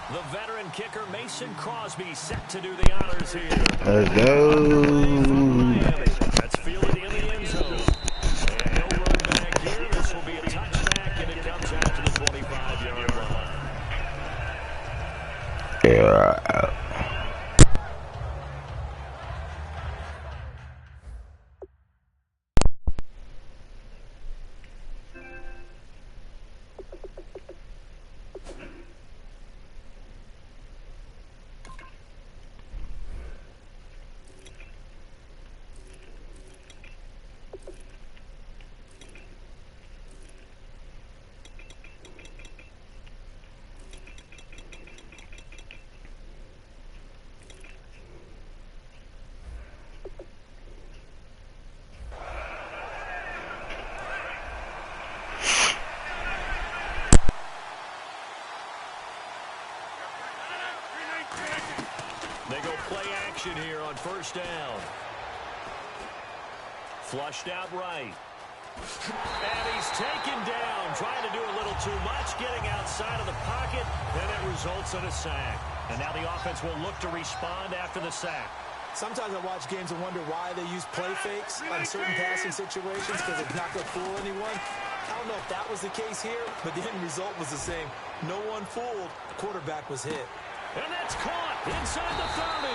The veteran kicker Mason Crosby set to do the honors here. Let's go. That's fielded in the end zone. And no run back here. This will be a touchback, and it comes out to the 25-yard line. Yeah. They go play action here on first down. Flushed out right. And he's taken down, trying to do a little too much, getting outside of the pocket, and it results in a sack. And now the offense will look to respond after the sack. Sometimes I watch games and wonder why they use play fakes on certain passing situations because it's not going to fool anyone. I don't know if that was the case here, but the end result was the same. No one fooled. The quarterback was hit. And that's caught inside the 30.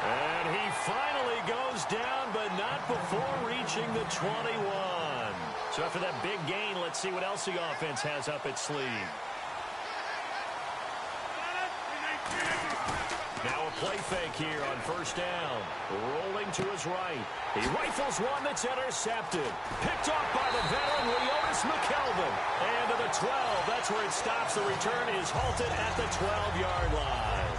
And he finally goes down, but not before reaching the 21. So after that big gain, let's see what else the offense has up its sleeve. Now a play fake here on first down. Rolling to his right. He rifles one that's intercepted. Picked off by the veteran Leonis McKelvin. And to the 12. That's where it stops. The return is halted at the 12-yard line.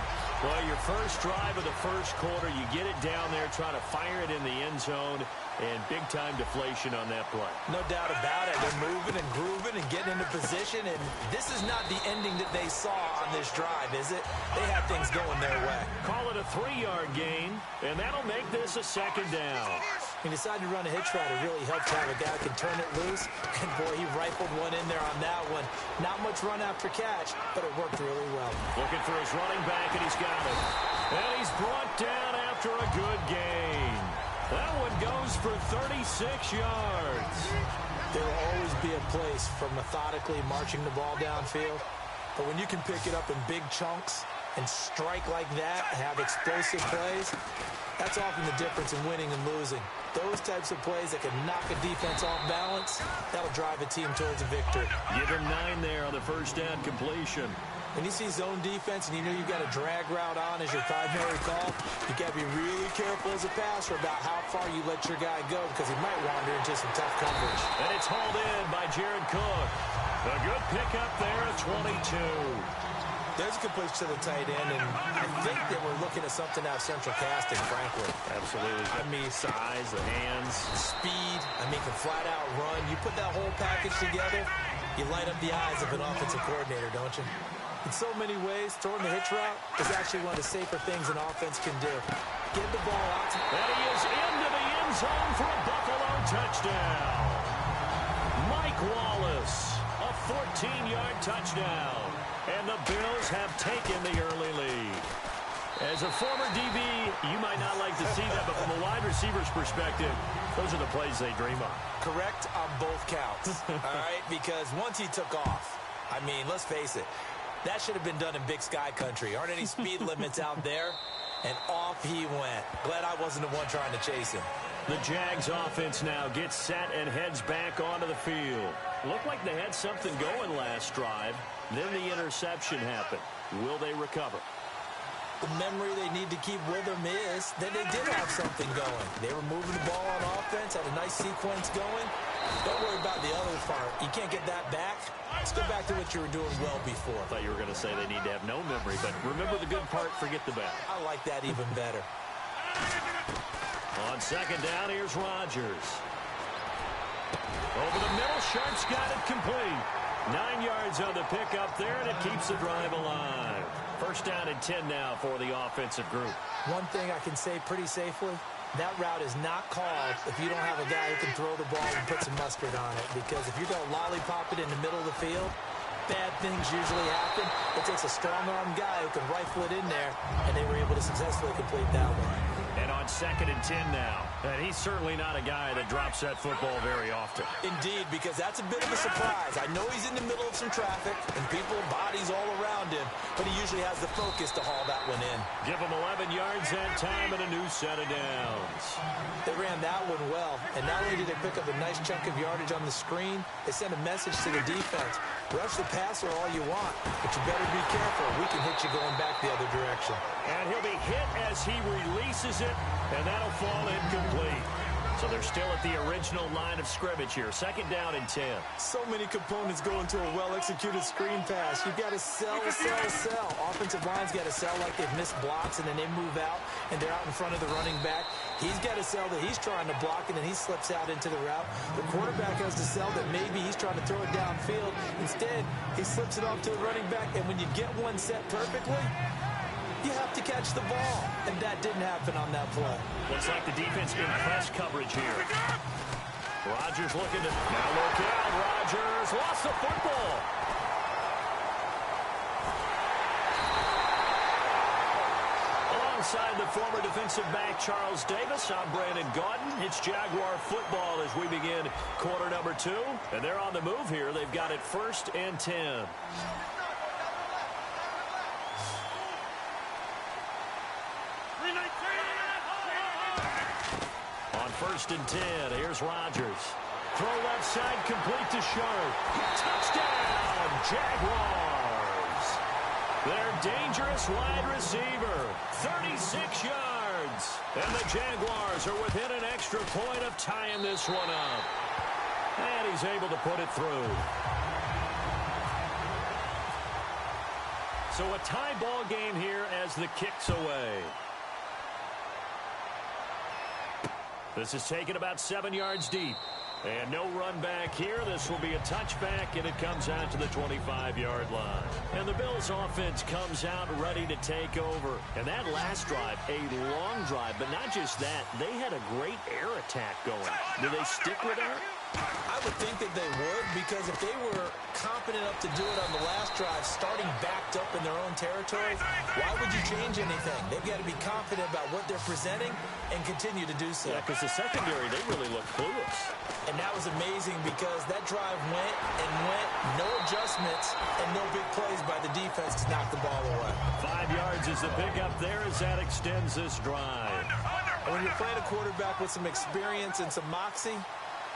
Well, your first drive of the first quarter, you get it down there, trying to fire it in the end zone, and big-time deflation on that play. No doubt about it. They're moving and grooving and getting into position, and this is not the ending that they saw on this drive, is it? They have things going their way. Call it a 3-yard gain, and that'll make this a second down. He decided to run a hitch route. It really helped to have a guy who can turn it loose, and boy, he rifled one in there on that one. Not much run after catch, but it worked really well. Looking for his running back, and he's got it. And he's brought down after a good gain. That one goes for 36 yards. There will always be a place for methodically marching the ball downfield, but when you can pick it up in big chunks and strike like that and have explosive plays, that's often the difference in winning and losing. Those types of plays that can knock a defense off balance, that'll drive a team towards a victory. Give him 9 there on the first down completion. When you see zone defense and you know you've got a drag route on as your primary call, you got to be really careful as a passer about how far you let your guy go because he might wander into some tough coverage. And it's hauled in by Jared Cook. A good pickup there at 22. There's a completion to the tight end, and I think that we're looking at something out of central casting, frankly. Absolutely. I mean, size, the hands. Speed. I mean, can flat out run. You put that whole package together, you light up the eyes of an offensive coordinator, don't you? In so many ways, throwing the hitch route is actually one of the safer things an offense can do. Get the ball out. And he is into the end zone for a Buffalo touchdown. Mike Wallace, a 14-yard touchdown. And the Bills have taken the early lead. As a former DB, you might not like to see that, but from a wide receiver's perspective, those are the plays they dream of. Correct on both counts, all right? Because once he took off, I mean, let's face it, that should have been done in Big Sky country. Aren't any speed limits out there? And off he went. Glad I wasn't the one trying to chase him. The Jags offense now gets set and heads back onto the field. Looked like they had something going last drive. Then the interception happened. Will they recover? The memory they need to keep with them is that they did have something going. They were moving the ball on offense, had a nice sequence going. Don't worry about the other part. You can't get that back. Let's go back to what you were doing well before. I thought you were going to say they need to have no memory, but remember the good part, forget the bad. I like that even better. On second down, here's Rodgers. Over the middle, Sharp's got it complete. 9 yards on the pickup there, and it keeps the drive alive. First down and 10 now for the offensive group. One thing I can say pretty safely, that route is not called if you don't have a guy who can throw the ball and put some mustard on it. Because if you're going to lollipop it in the middle of the field, bad things usually happen. It takes a strong-arm guy who can rifle it in there, and they were able to successfully complete that one. And on 2nd and 10 now. And he's certainly not a guy that drops that football very often. Indeed, because that's a bit of a surprise. I know he's in the middle of some traffic and people, bodies all around him, but he usually has the focus to haul that one in. Give him 11 yards that time and a new set of downs. They ran that one well, and not only did they pick up a nice chunk of yardage on the screen, they sent a message to the defense. Rush the passer all you want, but you better be careful. We can hit you going back the other direction. And he'll be hit as he releases it, and that'll fall incomplete. So they're still at the original line of scrimmage here. 2nd down and 10. So many components go into a well-executed screen pass. You've got to sell. Offensive line's got to sell like they've missed blocks, and then they move out, and they're out in front of the running back. He's got to sell that he's trying to block, and then he slips out into the route. The quarterback has to sell that maybe he's trying to throw it downfield. Instead, he slips it off to the running back, and when you get one set perfectly, you have to catch the ball, and that didn't happen on that play. Looks like the defense in press coverage here. Rodgers looking to... Now look out, Rodgers lost the football. Alongside the former defensive back Charles Davis, I'm Brandon Gaudin. It's Jaguar football as we begin quarter number 2. And they're on the move here. They've got it 1st and 10. On 1st and 10, here's Rodgers. Throw left side, complete to Sharp. Touchdown, Jaguars. Their dangerous wide receiver, 36 yards. And the Jaguars are within an extra point of tying this one up. And he's able to put it through. So a tie ball game here as the kick's away. This is taken about 7 yards deep. And no run back here. This will be a touchback, and it comes out to the 25-yard line. And the Bills' offense comes out ready to take over. And that last drive, a long drive, but not just that. They had a great air attack going. Do they stick with that? I would think that they would, because if they were confident enough to do it on the last drive, starting backed up in their own territory, why would you change anything? They've got to be confident about what they're presenting and continue to do so. Yeah, because the secondary, they really look clueless. And that was amazing because that drive went and went, no adjustments, and no big plays by the defense to knock the ball away. 5 yards is the pickup there as that extends this drive. And when you're playing a quarterback with some experience and some moxie,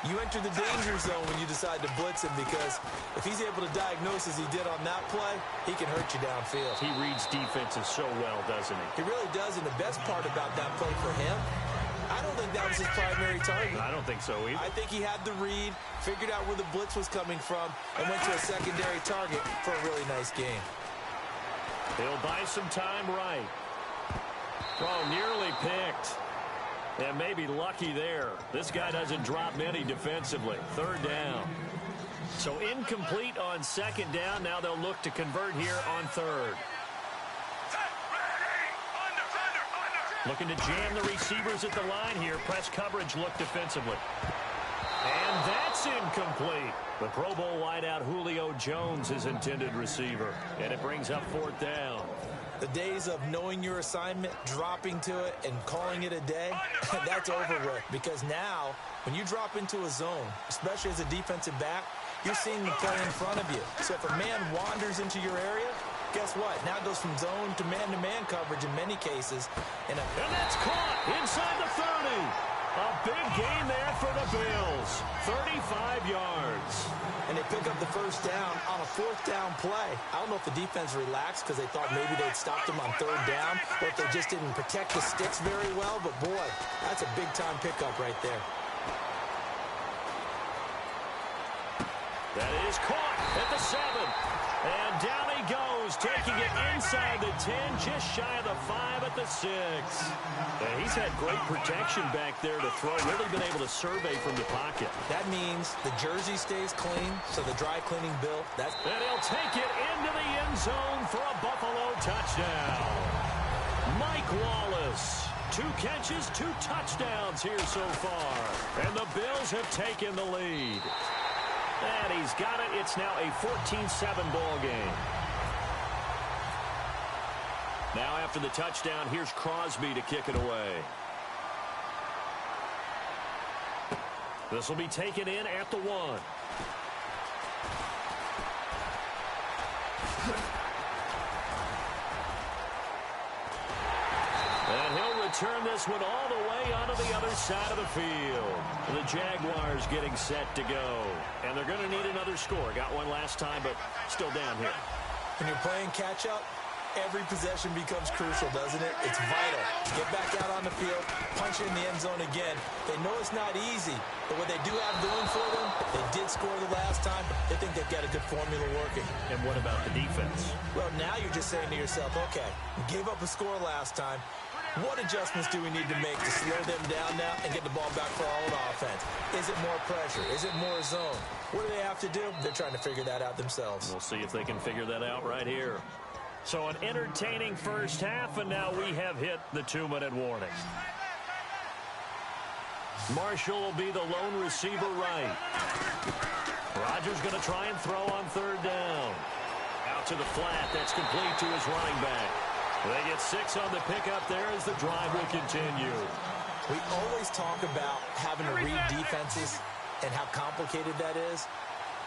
you enter the danger zone when you decide to blitz him, because if he's able to diagnose as he did on that play, he can hurt you downfield. He reads defenses so well, doesn't he? He really does, and the best part about that play for him, I don't think that was his primary target. I don't think so either. I think he had the read, figured out where the blitz was coming from, and went to a secondary target for a really nice game. He'll buy some time right. Oh, nearly picked. And maybe lucky there. This guy doesn't drop many defensively. 3rd down. So incomplete on 2nd down. Now they'll look to convert here on 3rd. Looking to jam the receivers at the line here. Press coverage look defensively. And that's incomplete. The Pro Bowl wideout Julio Jones is intended receiver. And it brings up 4th down. The days of knowing your assignment, dropping to it, and calling it a day, that's over with. Because now, when you drop into a zone, especially as a defensive back, you're seeing the play in front of you. So if a man wanders into your area, guess what? Now it goes from zone to man coverage in many cases. And that's caught inside the 30. A big gain there for the Bills. 35 yards. And they pick up the 1st down on a 4th down play. I don't know if the defense relaxed because they thought maybe they'd stopped them on 3rd down, or if they just didn't protect the sticks very well. But, boy, that's a big-time pickup right there. That is caught at the 7. And down he goes, taking it inside the 10, just shy of the 5 at the 6. And he's had great protection back there to throw, really been able to survey from the pocket. That means the jersey stays clean, so the dry cleaning bill. And he'll take it into the end zone for a Buffalo touchdown. Mike Wallace, 2 catches, 2 touchdowns here so far. And the Bills have taken the lead. And he's got it. It's now a 14-7 ball game. Now after the touchdown, here's Crosby to kick it away. This will be taken in at the 1. And he'll return this one all the way onto the other side of the field. The Jaguars getting set to go. And they're going to need another score. Got one last time, but still down here. When you're playing catch-up, every possession becomes crucial, doesn't it? It's vital. Get back out on the field, punch it in the end zone again. They know it's not easy, but what they do have going for them, they did score the last time. They think they've got a good formula working. And what about the defense? Well, now you're just saying to yourself, okay, we gave up a score last time. What adjustments do we need to make to slow them down now and get the ball back for our own offense? Is it more pressure? Is it more zone? What do they have to do? They're trying to figure that out themselves. We'll see if they can figure that out right here. So an entertaining first half, and now we have hit the 2-minute warning. Marshall will be the lone receiver right. Rodgers going to try and throw on 3rd down. Out to the flat. That's complete to his running back. They get 6 on the pickup there as the drive will continue. We always talk about having to read defenses and how complicated that is.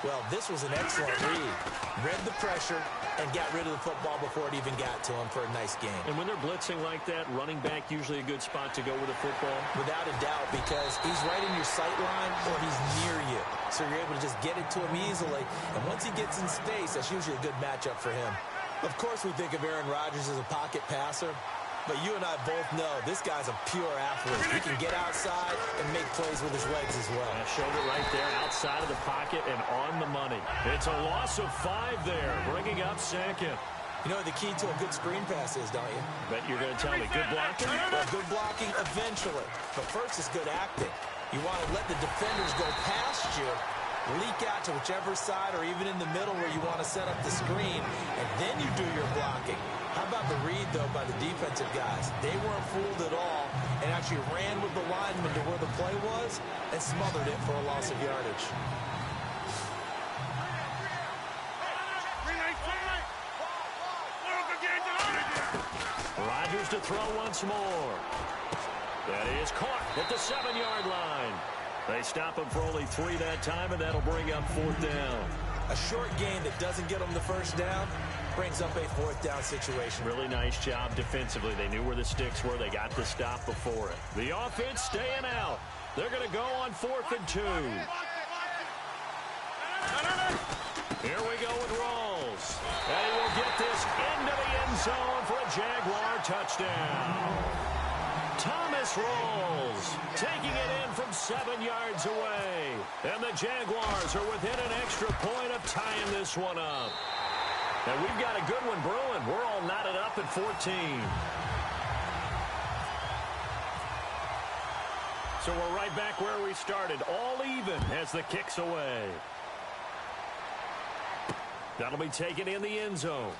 Well, this was an excellent read. Read the pressure and got rid of the football before it even got to him for a nice game. And when they're blitzing like that, running back usually a good spot to go with a football? Without a doubt, because he's right in your sight line or he's near you. So you're able to just get it to him easily. And once he gets in space, that's usually a good matchup for him. Of course, we think of Aaron Rodgers as a pocket passer. But you and I both know this guy's a pure athlete. He can get outside and make plays with his legs as well. Showed it right there outside of the pocket and on the money. It's a loss of 5 there, bringing up 2nd. You know what the key to a good screen pass is, don't you? Bet you're going to tell me good blocking? Well, good blocking eventually. But first is good acting. You want to let the defenders go past you, leak out to whichever side or even in the middle where you want to set up the screen, and then you do your blocking. How about the read, though, by the defensive guys? They weren't fooled at all and actually ran with the lineman to where the play was and smothered it for a loss of yardage. Rodgers to throw once more. That is caught at the 7-yard line. They stop him for only 3 that time, and that'll bring up 4th down. A short gain that doesn't get them the first down brings up a 4th down situation. Really nice job defensively. They knew where the sticks were. They got the stop before it. The offense staying out. They're going to go on 4th and 2. Here we go with Rawls. And he will get this into the end zone for a Jaguar touchdown. Thomas Rawls taking it in from 7 yards away. And the Jaguars are within an extra point of tying this one up. And we've got a good one brewing. We're all knotted up at 14. So we're right back where we started, all even as the kick's away. That'll be taken in the end zone.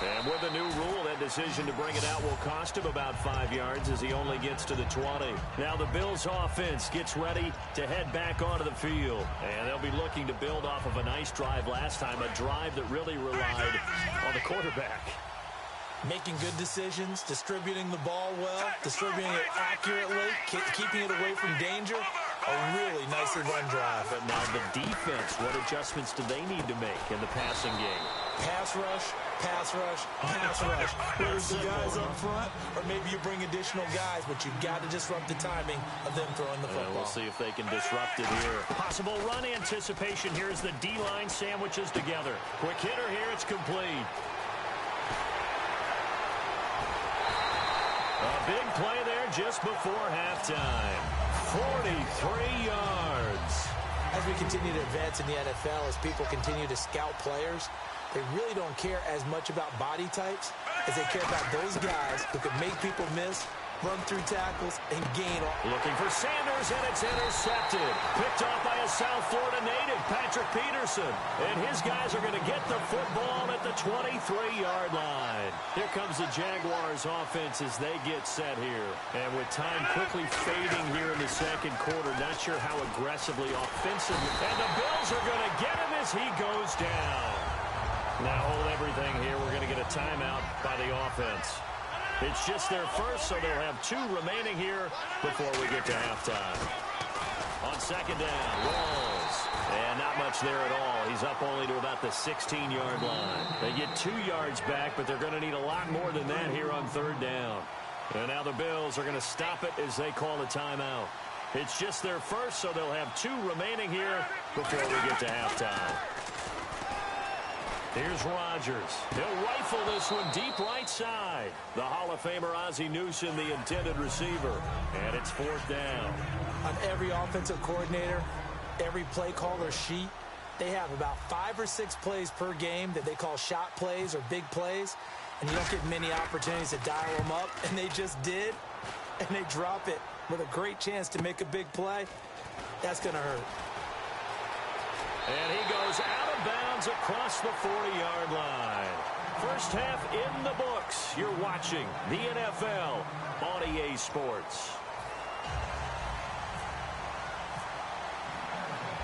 And with the new rule, that decision to bring it out will cost him about 5 yards as he only gets to the 20. Now the Bills offense gets ready to head back onto the field. And they'll be looking to build off of a nice drive last time, a drive that really relied on the quarterback. Making good decisions, distributing the ball well, distributing it accurately, keeping it away from danger. A really nicely run drive. But now the defense, what adjustments do they need to make in the passing game? Pass rush, pass rush, pass rush. Whether it's the guys up front or maybe you bring additional guys, but you've got to disrupt the timing of them throwing the football. We'll see if they can disrupt it here. Possible run anticipation here as the D-line sandwiches together. Quick hitter here, it's complete. A big play there just before halftime. 43 yards. As we continue to advance in the NFL, as people continue to scout players, they really don't care as much about body types as they care about those guys who can make people miss run through tackles, and gain all. Looking for Sanders, and it's intercepted. Picked off by a South Florida native, Patrick Peterson. And his guys are going to get the football at the 23-yard line. Here comes the Jaguars offense as they get set here. And with time quickly fading here in the second quarter, not sure how aggressively offensively. And the Bills are going to get him as he goes down. Now hold everything here. We're going to get a timeout by the offense. It's just their first, so they'll have 2 remaining here before we get to halftime. On second down, Walls. And not much there at all. He's up only to about the 16-yard line. They get 2 yards back, but they're going to need a lot more than that here on third down. And now the Bills are going to stop it as they call a timeout. It's just their first, so they'll have 2 remaining here before we get to halftime. Here's Rodgers. He'll rifle this one deep right side. The Hall of Famer Ozzie Newsome, the intended receiver. And it's fourth down. On every offensive coordinator, every play caller sheet, they have about 5 or 6 plays per game that they call shot plays or big plays. And you don't get many opportunities to dial them up. And they just did. And they drop it with a great chance to make a big play. That's going to hurt. And he goes out of bounds across the 40-yard line. First half in the books. You're watching the NFL on EA Sports.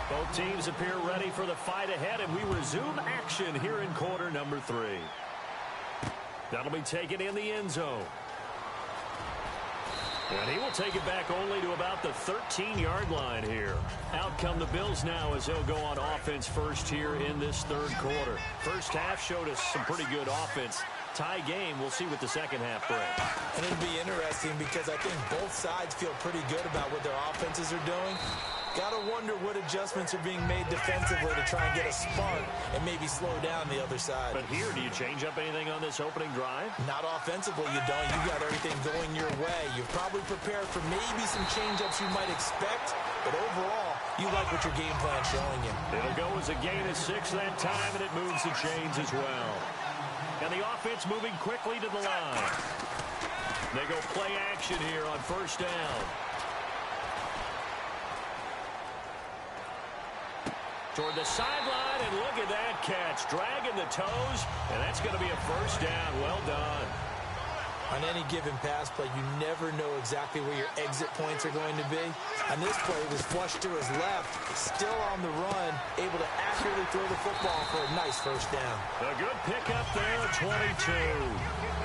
Both teams appear ready for the fight ahead, and we resume action here in quarter number 3. That'll be taken in the end zone. And he will take it back only to about the 13-yard line here. Out come the Bills now as they'll go on offense first here in this third quarter. First half showed us some pretty good offense. Tie game, we'll see what the second half brings. And it'll be interesting because I think both sides feel pretty good about what their offenses are doing. Gotta wonder what adjustments are being made defensively to try and get a spark and maybe slow down the other side. But here, do you change up anything on this opening drive? Not offensively, you don't. You got everything going your way. You're probably prepared for maybe some change-ups you might expect, but overall, you like what your game plan's showing you. It'll go as a gain of 6 that time, and it moves the chains as well. And the offense moving quickly to the line. They go play action here on first down. Toward the sideline, and look at that catch. Dragging the toes, and that's going to be a first down. Well done. On any given pass play, you never know exactly where your exit points are going to be. On this play, it was flushed to his left, still on the run, able to accurately throw the football for a nice first down. A good pickup there, 22.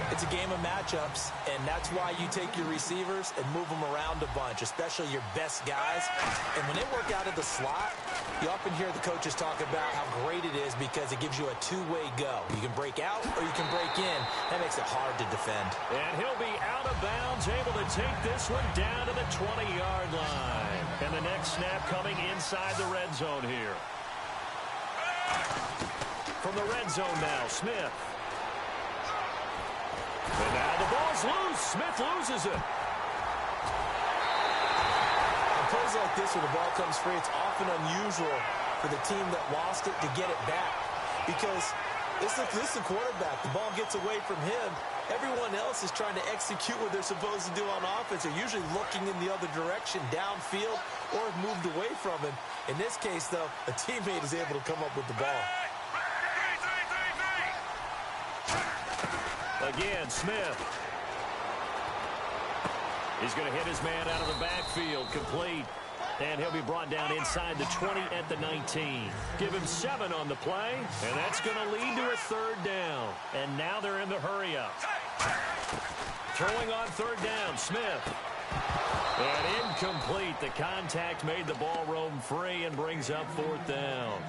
It's a game of matchups, and that's why you take your receivers and move them around a bunch, especially your best guys. And when they work out of the slot, you often hear the coaches talk about how great it is because it gives you a two-way go. You can break out or you can break in. That makes it hard to defend. And he'll be out of bounds, able to take this one down to the 20-yard line. And the next snap coming inside the red zone here. From the red zone now, Smith. And now the ball's loose. Smith loses it. On plays like this where the ball comes free, it's often unusual for the team that lost it to get it back. Because this is the quarterback. The ball gets away from him. Everyone else is trying to execute what they're supposed to do on offense. They're usually looking in the other direction, downfield, or have moved away from him. In this case, though, a teammate is able to come up with the ball. Again, Smith. He's going to hit his man out of the backfield, complete. And he'll be brought down inside the 20 at the 19. Give him 7 on the play, and that's going to lead to a third down. And now they're in the hurry-up. Throwing on third down, Smith. And incomplete. The contact made the ball roam free and brings up fourth down.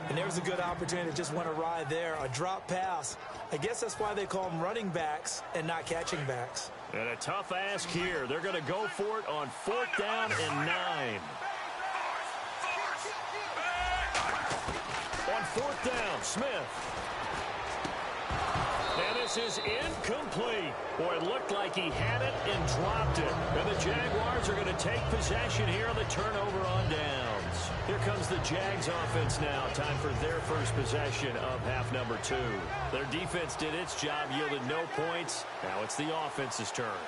And there's a good opportunity that just went awry there. A drop pass. I guess that's why they call them running backs and not catching backs. And a tough ask here. They're going to go for it on fourth down and 9. On fourth down, Smith. And this is incomplete. Boy, it looked like he had it and dropped it. And the Jaguars are going to take possession here on the turnover on downs. Here comes the Jags offense now. Time for their first possession of half number 2. Their defense did its job, yielded no points. Now it's the offense's turn.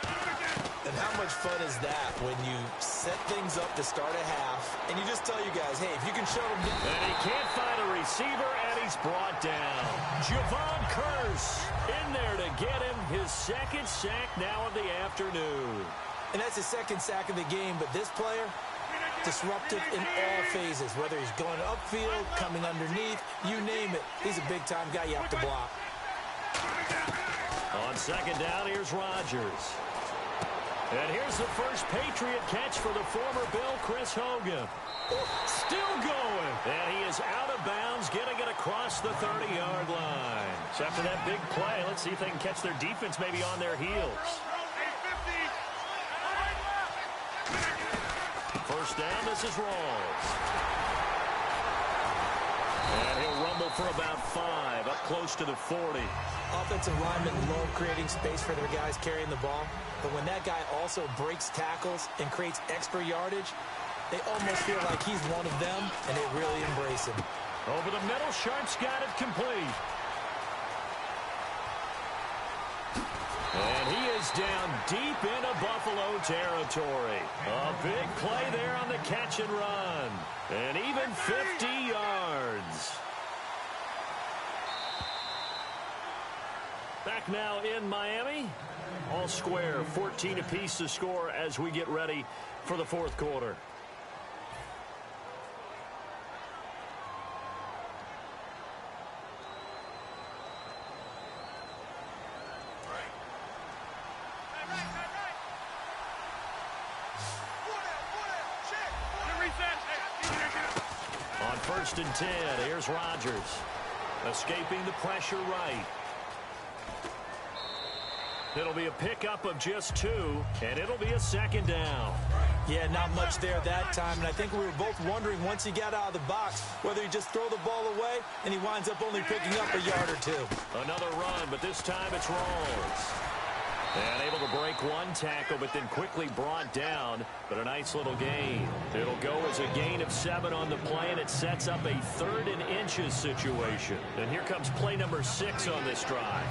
And how much fun is that when you set things up to start a half, and you just tell you guys, hey, if you can show them... And he can't find a receiver, and he's brought down. Javon Curse in there to get him his second sack now of the afternoon. And that's his second sack of the game, but this player... disruptive in all phases, whether he's going upfield, coming underneath, you name it. He's a big-time guy you have to block. On second down, here's Rodgers. And here's the first Patriot catch for the former Bill, Chris Hogan. Still going. And he is out of bounds, getting it across the 30-yard line. So after that big play, let's see if they can catch their defense maybe on their heels. First down, this is Rawls. And he'll rumble for about 5, up close to the 40. Offensive linemen love creating space for their guys carrying the ball. But when that guy also breaks tackles and creates extra yardage, they almost feel like he's one of them, and they really embrace him. Over the middle, Sharp's got it complete. And he is down deep into Buffalo territory. A big play there on the catch and run. And even 50 yards. Back now in Miami. All square, 14 apiece to score as we get ready for the fourth quarter. On first and 10, here's Rodgers. Escaping the pressure right. It'll be a pickup of just 2, and it'll be a second down. Yeah, not much there that time, and I think we were both wondering once he got out of the box whether he just throw the ball away, and he winds up only picking up a yard or 2. Another run, but this time it's Rawls. And able to break one tackle, but then quickly brought down. But a nice little gain. It'll go as a gain of 7 on the play, and it sets up a 3rd and inches situation. And here comes play number 6 on this drive.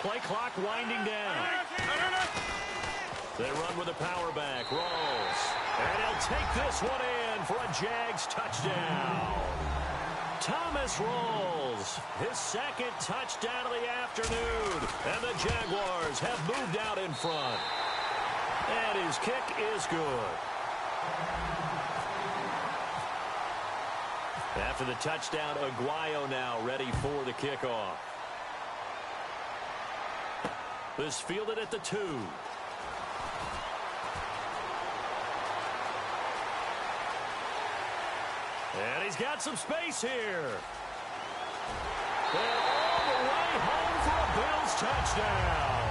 Play clock winding down. They run with a power back. Rawls. And he'll take this one in for a Jags touchdown. Thomas Rawls, his second touchdown of the afternoon. And the Jaguars have moved out in front. And his kick is good. After the touchdown, Aguayo now ready for the kickoff. This fielded at the 2. And he's got some space here. And all the way home for a Bills touchdown.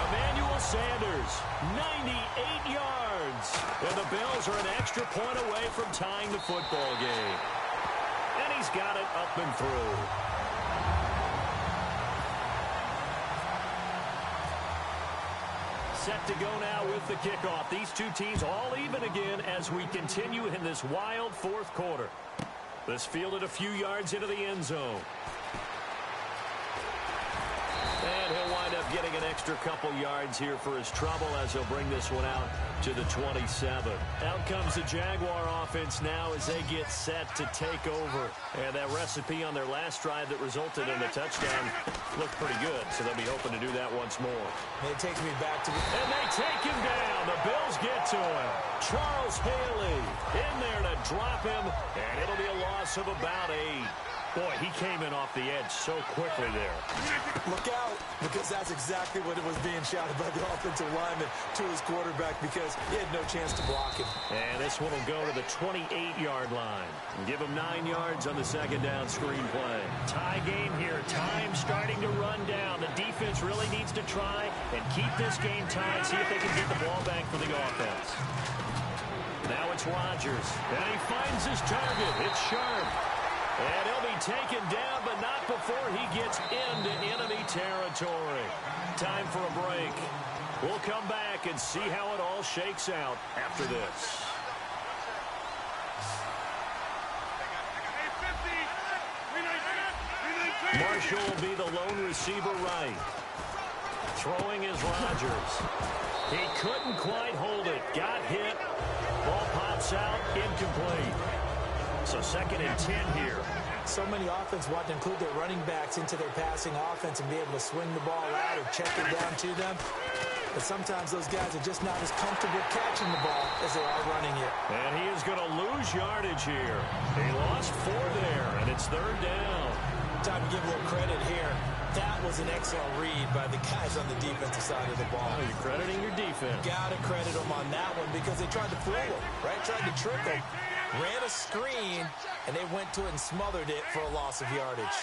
Emmanuel Sanders, 98 yards. And the Bills are an extra point away from tying the football game. And he's got it up and through. Set to go now with the kickoff. These two teams all even again as we continue in this wild fourth quarter. This fielded a few yards into the end zone. And he'll wind up getting an extra couple yards here for his trouble as he'll bring this one out to the 27. Out comes the Jaguar offense now as they get set to take over. And that recipe on their last drive that resulted in a touchdown looked pretty good, so they'll be hoping to do that once more. And it takes me back to... And they take him down. The Bills get to him. Charles Haley in there to drop him, and it'll be a loss of about 8. Boy, he came in off the edge so quickly there. Look out, because that's exactly what it was being shouted by the offensive lineman to his quarterback because he had no chance to block him. And this one will go to the 28-yard line. And give him 9 yards on the second down screen play. Tie game here. Time starting to run down. The defense really needs to try and keep this game tied, see if they can get the ball back for the offense. Now it's Rodgers. And he finds his target. It's Sharp. And he'll be taken down, but not before he gets into enemy territory. Time for a break. We'll come back and see how it all shakes out after this. Marshall will be the lone receiver right. Throwing is Rodgers. He couldn't quite hold it. Got hit. Ball pops out. Incomplete. So 2nd and 10 here. So many offenses want to include their running backs into their passing offense and be able to swing the ball out or check it down to them. But sometimes those guys are just not as comfortable catching the ball as they are running it. And he is going to lose yardage here. He lost 4 there, and it's 3rd down. Time to give a little credit here. That was an excellent read by the guys on the defensive side of the ball. Oh, you're crediting your defense. Got to credit them on that one because they tried to fool him, right? Tried to trick him. Ran a screen, and they went to it and smothered it for a loss of yardage.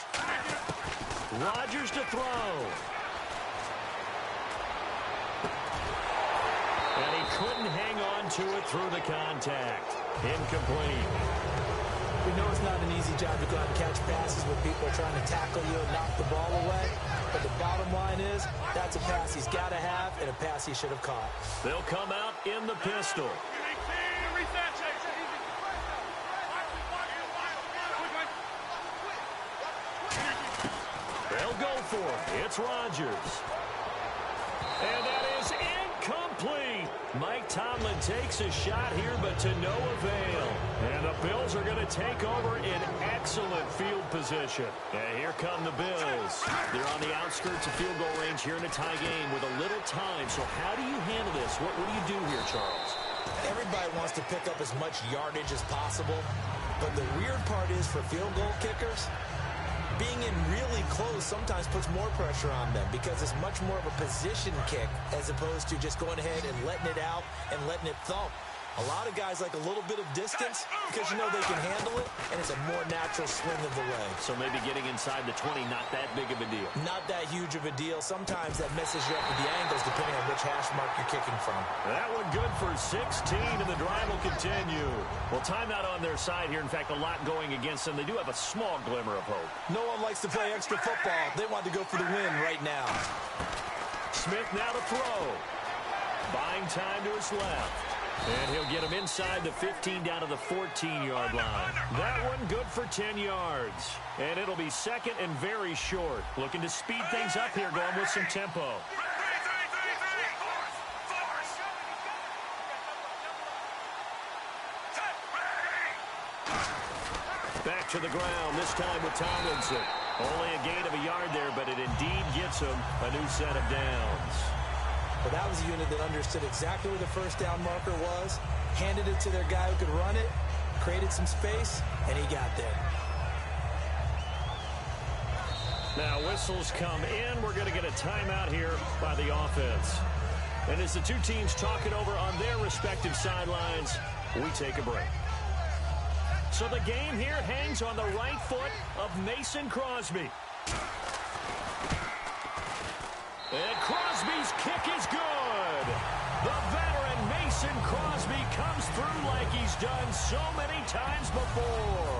Rodgers to throw. And he couldn't hang on to it through the contact. Incomplete. We know it's not an easy job to go out and catch passes when people are trying to tackle you and knock the ball away. But the bottom line is, that's a pass he's got to have and a pass he should have caught. They'll come out in the pistol. They'll go for it. It's Rodgers. And that is incomplete. Mike Tomlin takes a shot here, but to no avail. And the Bills are going to take over in excellent field position. And here come the Bills. They're on the outskirts of field goal range here in a tie game with a little time. So how do you handle this? What do you do here, Charles? Everybody wants to pick up as much yardage as possible. But the weird part is for field goal kickers, being in really close sometimes puts more pressure on them because it's much more of a position kick as opposed to just going ahead and letting it out and letting it thump. A lot of guys like a little bit of distance because you know they can handle it, and it's a more natural swing of the leg. So maybe getting inside the 20, not that big of a deal. Not that huge of a deal. Sometimes that messes you up with the angles depending on which hash mark you're kicking from. That one good for 16, and the drive will continue. Well, timeout on their side here. In fact, a lot going against them. They do have a small glimmer of hope. No one likes to play extra football. They want to go for the win right now. Smith now to throw. Buying time to his left. And he'll get him inside the 15 down to the 14-yard line. That one good for 10 yards. And it'll be 2nd and very short. Looking to speed things up here, going with some tempo. Back to the ground, this time with Tomlinson. Only a gain of a yard there, but it indeed gets him a new set of downs. But that was a unit that understood exactly where the first down marker was, handed it to their guy who could run it, created some space, and he got there. Now whistles come in. We're going to get a timeout here by the offense. And as the two teams talk it over on their respective sidelines, we take a break. So the game here hangs on the right foot of Mason Crosby. And Crosby's kick is good. The veteran Mason Crosby comes through like he's done so many times before.